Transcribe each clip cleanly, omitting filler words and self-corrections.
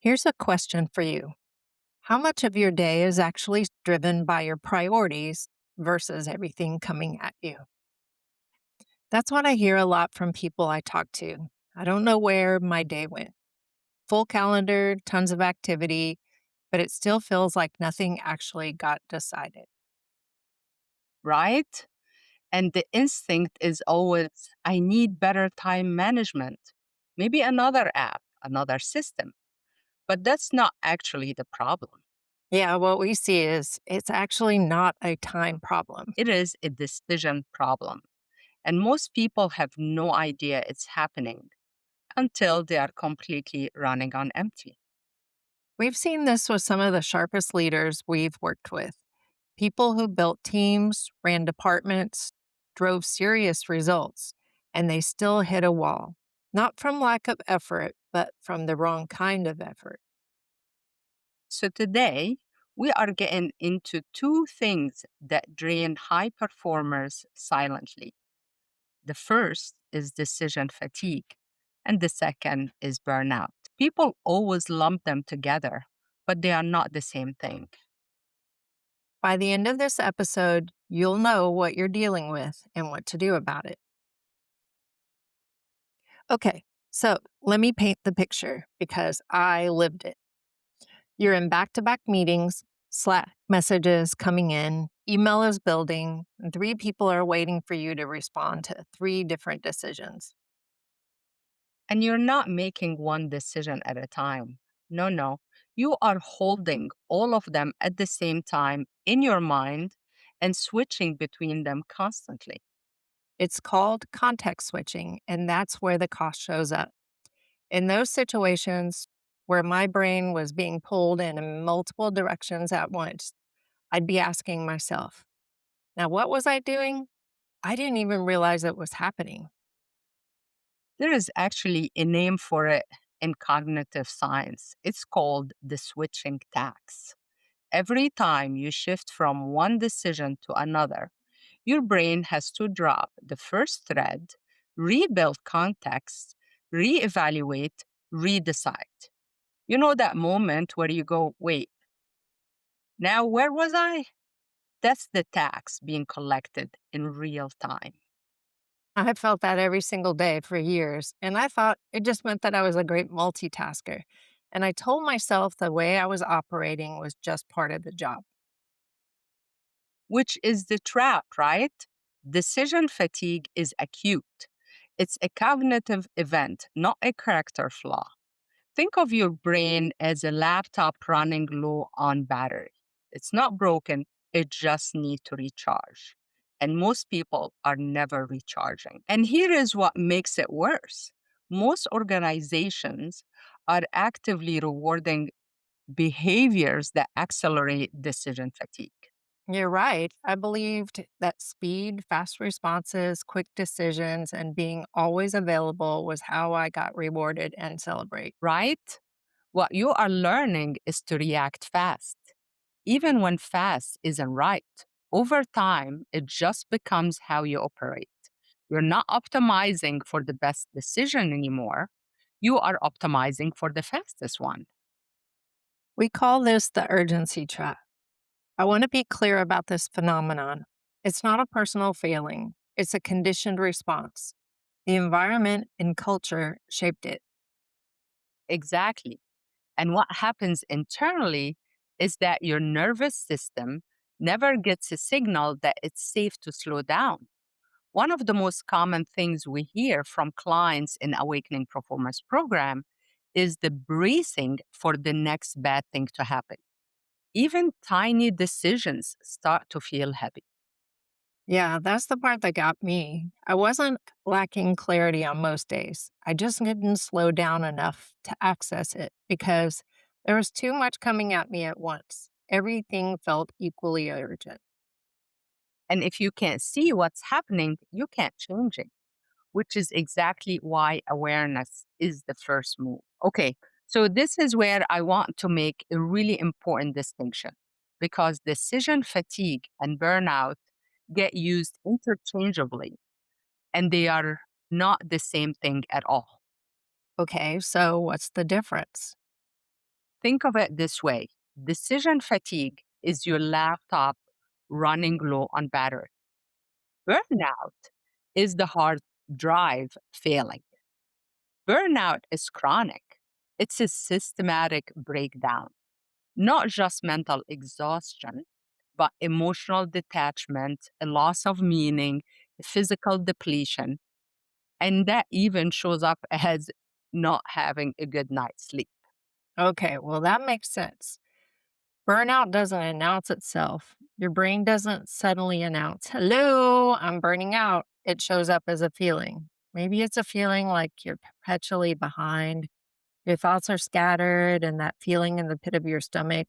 Here's a question for you. How much of your day is actually driven by your priorities versus everything coming at you? That's what I hear a lot from people I talk to. I don't know where my day went. Full calendar, tons of activity, but it still feels like nothing actually got decided. Right? And the instinct is always, I need better time management. Maybe another app, another system. But that's not actually the problem. Yeah, what we see is it's actually not a time problem. It is a decision problem. And most people have no idea it's happening until they are completely running on empty. We've seen this with some of the sharpest leaders we've worked with. People who built teams, ran departments, drove serious results, and they still hit a wall. Not from lack of effort, but from the wrong kind of effort. So today, we are getting into two things that drain high performers silently. The first is decision fatigue, and the second is burnout. People always lump them together, but they are not the same thing. By the end of this episode, you'll know what you're dealing with and what to do about it. Okay, so let me paint the picture because I lived it. You're in back to back meetings, Slack messages coming in, email is building, and three people are waiting for you to respond to three different decisions. And you're not making one decision at a time. No, no. You are holding all of them at the same time in your mind and switching between them constantly. It's called context switching, and that's where the cost shows up. In those situations where my brain was being pulled in multiple directions at once, I'd be asking myself, now what was I doing? I didn't even realize it was happening. There is actually a name for it in cognitive science. It's called the switching tax. Every time you shift from one decision to another, your brain has to drop the first thread, rebuild context, reevaluate, redecide. You know that moment where you go, wait, now where was I? That's the tax being collected in real time. I had felt that every single day for years, and I thought it just meant that I was a great multitasker. And I told myself the way I was operating was just part of the job. Which is the trap, right? Decision fatigue is acute. It's a cognitive event, not a character flaw. Think of your brain as a laptop running low on battery. It's not broken, it just needs to recharge. And most people are never recharging. And here is what makes it worse. Most organizations are actively rewarding behaviors that accelerate decision fatigue. You're right. I believed that speed, fast responses, quick decisions, and being always available was how I got rewarded and celebrate. Right? What you are learning is to react fast, even when fast isn't right. Over time, it just becomes how you operate. You're not optimizing for the best decision anymore. You are optimizing for the fastest one. We call this the urgency trap. I want to be clear about this phenomenon. It's not a personal failing, it's a conditioned response. The environment and culture shaped it. Exactly. And what happens internally is that your nervous system never gets a signal that it's safe to slow down. One of the most common things we hear from clients in Awakening Performance Program is the bracing for the next bad thing to happen. Even tiny decisions start to feel heavy. Yeah, that's the part that got me. I wasn't lacking clarity on most days. I just didn't slow down enough to access it because there was too much coming at me at once. Everything felt equally urgent. And if you can't see what's happening, you can't change it, which is exactly why awareness is the first move. Okay, so this is where I want to make a really important distinction because decision fatigue and burnout get used interchangeably and they are not the same thing at all. Okay, so what's the difference? Think of it this way: decision fatigue is your laptop running low on battery. Burnout is the hard drive failing. Burnout is chronic, it's a systematic breakdown, not just mental exhaustion, but emotional detachment, a loss of meaning, physical depletion, and that even shows up as not having a good night's sleep. Okay, well, that makes sense. Burnout doesn't announce itself. Your brain doesn't suddenly announce, hello, I'm burning out. It shows up as a feeling. Maybe it's a feeling like you're perpetually behind. Your thoughts are scattered, and that feeling in the pit of your stomach,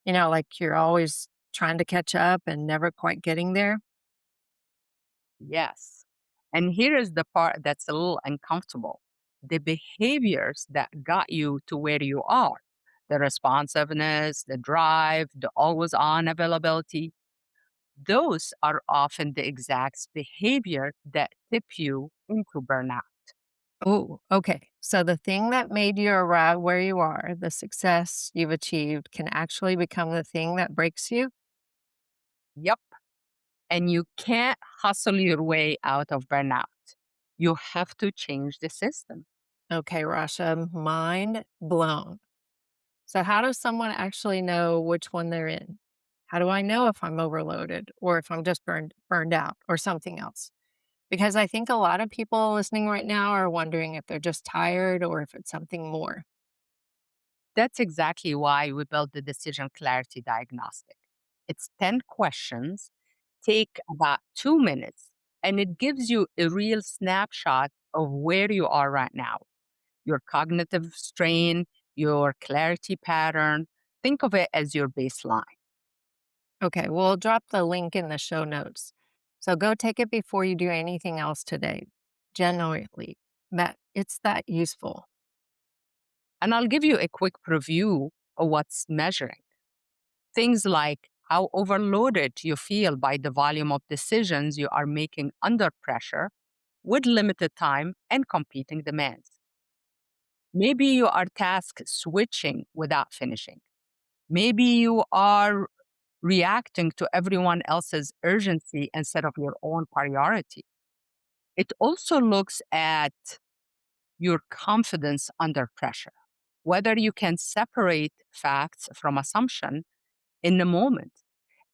like you're always trying to catch up and never quite getting there. Yes. And here is the part that's a little uncomfortable: the behaviors that got you to where you are, the responsiveness, the drive, the always on availability. Those are often the exact behavior that tip you into burnout. Oh, okay. So the thing that made you arrive where you are, the success you've achieved, can actually become the thing that breaks you. Yep. And you can't hustle your way out of burnout. You have to change the system. Okay, Rasha, mind blown. So, how does someone actually know which one they're in? How do I know if I'm overloaded or if I'm just burned out or something else? Because I think a lot of people listening right now are wondering if they're just tired or if it's something more. That's exactly why we built the decision clarity diagnostic. It's 10 questions, take about 2 minutes, and it gives you a real snapshot of where you are right now, your cognitive strain, your clarity pattern. Think of it as your baseline. Okay, we'll drop the link in the show notes. So go take it before you do anything else today. Genuinely, that it's that useful. And I'll give you a quick preview of what's measuring. Things like how overloaded you feel by the volume of decisions you are making under pressure with limited time and competing demands. Maybe you are task switching without finishing. Maybe you are reacting to everyone else's urgency instead of your own priority. It also looks at your confidence under pressure, whether you can separate facts from assumption in the moment,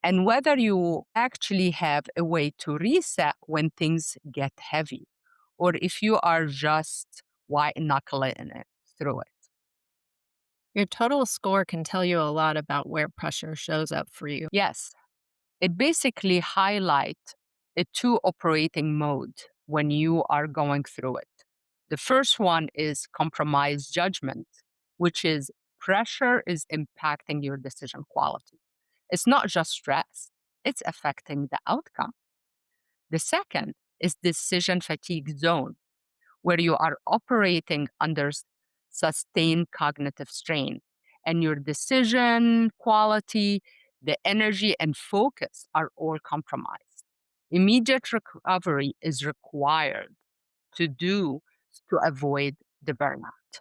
and whether you actually have a way to reset when things get heavy, or if you are just white knuckling it through it. Your total score can tell you a lot about where pressure shows up for you. Yes, it basically highlights a two operating mode when you are going through it. The first one is compromise judgment, which is pressure is impacting your decision quality. It's not just stress, it's affecting the outcome. The second is decision fatigue zone, where you are operating under sustained cognitive strain, and your decision quality, the energy, and focus are all compromised. Immediate recovery is required to avoid the burnout.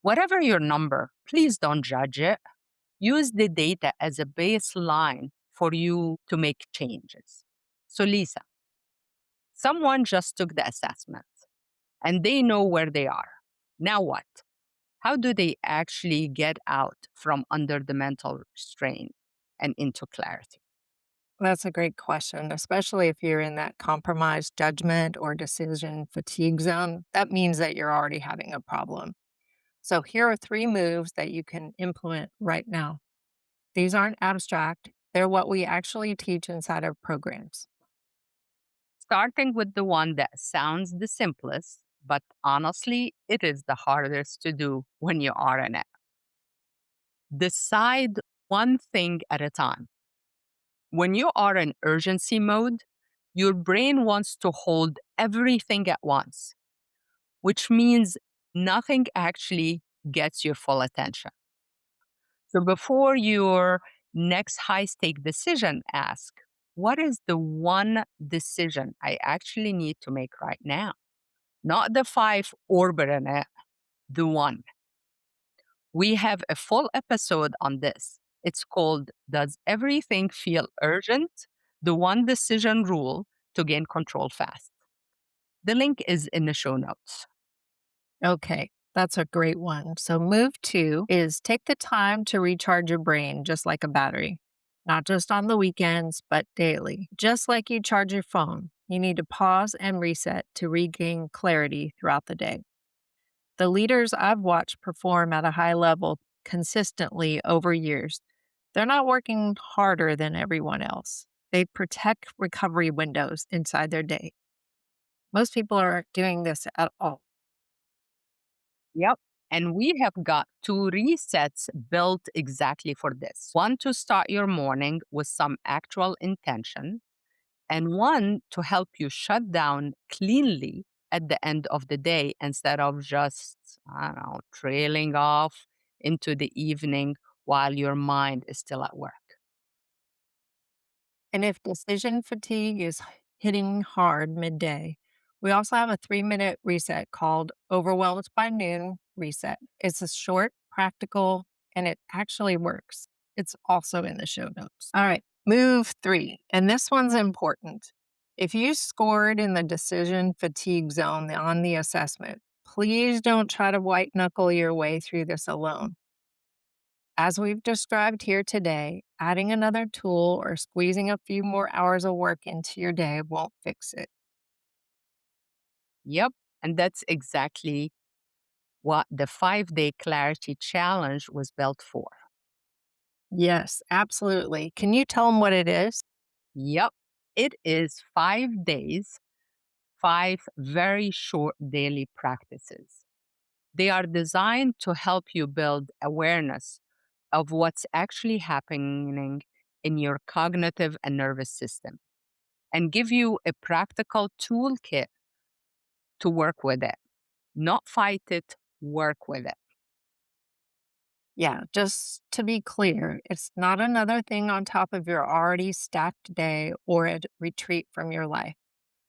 Whatever your number, please don't judge it. Use the data as a baseline for you to make changes. So, Lisa, someone just took the assessment and they know where they are. Now what? How do they actually get out from under the mental strain and into clarity? That's a great question, especially if you're in that compromised judgment or decision fatigue zone. That means that you're already having a problem. So, here are three moves that you can implement right now. These aren't abstract, they're what we actually teach inside our programs. Starting with the one that sounds the simplest, but honestly, it is the hardest to do when you are in it. Decide one thing at a time. When you are in urgency mode, your brain wants to hold everything at once, which means nothing actually gets your full attention. So before your next high stake decision, ask, what is the one decision I actually need to make right now? Not the five orbiting it, the one. We have a full episode on this. It's called Does Everything Feel Urgent? The One Decision Rule to Gain Control Fast. The link is in the show notes. Okay, that's a great one. So, move two is take the time to recharge your brain just like a battery, not just on the weekends, but daily. Just like you charge your phone, you need to pause and reset to regain clarity throughout the day. The leaders I've watched perform at a high level consistently over years, they're not working harder than everyone else. They protect recovery windows inside their day. Most people aren't doing this at all. Yep. And we have got two resets built exactly for this, one to start your morning with some actual intention, and one to help you shut down cleanly at the end of the day instead of just, I don't know, trailing off into the evening while your mind is still at work. And if decision fatigue is hitting hard midday, we also have a 3-minute reset called Overwhelmed by Noon Reset. It's a short, practical, and it actually works. It's also in the show notes. All right, move three. And this one's important. If you scored in the decision fatigue zone on the assessment, please don't try to white knuckle your way through this alone. As we've described here today, adding another tool or squeezing a few more hours of work into your day won't fix it. Yep. And that's exactly what the 5 day clarity challenge was built for. Yes, absolutely. Can you tell them what it is? Yep. It is 5 days, five very short daily practices. They are designed to help you build awareness of what's actually happening in your cognitive and nervous system and give you a practical toolkit to work with it, not fight it, work with it. Yeah, just to be clear, it's not another thing on top of your already stacked day or a retreat from your life.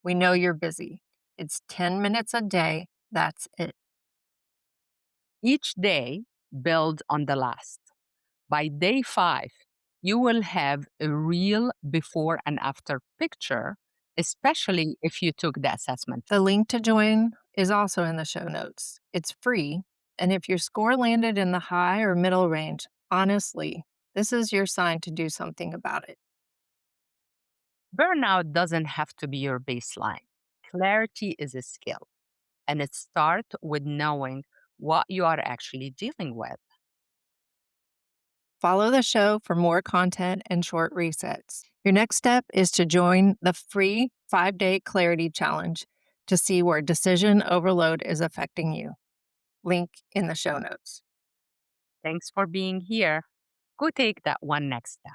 We know you're busy. It's 10 minutes a day. That's it. Each day, build on the last. By day 5, you will have a real before and after picture, especially if you took the assessment. The link to join is also in the show notes. It's free. And if your score landed in the high or middle range, honestly, this is your sign to do something about it. Burnout doesn't have to be your baseline. Clarity is a skill, and it starts with knowing what you are actually dealing with. Follow the show for more content and short resets. Your next step is to join the free 5-day clarity challenge to see where decision overload is affecting you. Link in the show notes. Thanks for being here. Go take that one next step.